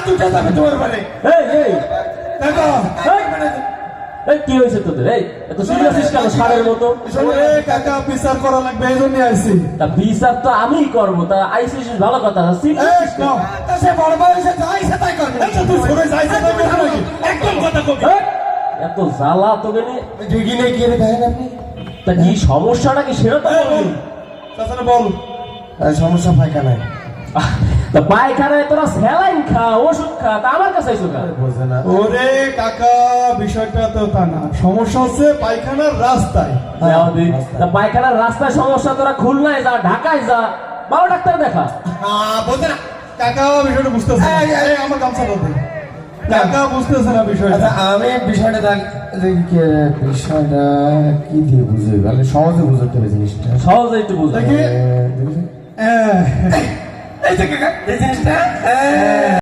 হাত উঠে যাবে তোমার বাড়ি। এই এই দেখো এই কি হয়েছে তোদের? এই এত সিরিয়াস কেন সারের মতো? এ কাকা বিচার করা লাগবে এই জন্য আইছি। তা বিচার তো আমিই করবো, তা আইসিস ভালো কথা। এই কও তা সে বড় ভাই এসে যাই সে তাই করবে। এই তুই সরে যাই সে তাই করবে নাকি? একদম কথা কবি। এত জ্বালা তোকে নিয়ে। দেখি নেই কি রে দেখেন আপনি? তা কি সমস্যাটা কি সেটা তো বল। তাছাড়া বল। সমস্যা পায়খানায়। তা পায়খানায় তোরা স্যালাইন খা, ওষুধ খা, তা আমার কাছে আইসো কেন? বোঝে না। ওরে কাকা বিষয়টা তো তা না, সমস্যা হচ্ছে পায়খানার রাস্তায়। তা পায়খানার রাস্তায় সমস্যা, তোরা খুলনায় যা, ঢাকায় যা, ভালো ডাক্তার দেখা। বোঝে না কাকা বিষয়টা বুঝতেছে। এই আমার গামছা বলতে কাকা বুঝতেছে না বিষয়টা। আচ্ছা আমি বিষয়টা বিষয়টা কি দিয়ে বুঝে মানে সহজে বুঝতে হবে জিনিসটা। সহজে একটু বুঝো। দেখি দেখি। এই যে কাকা এই জিনিসটা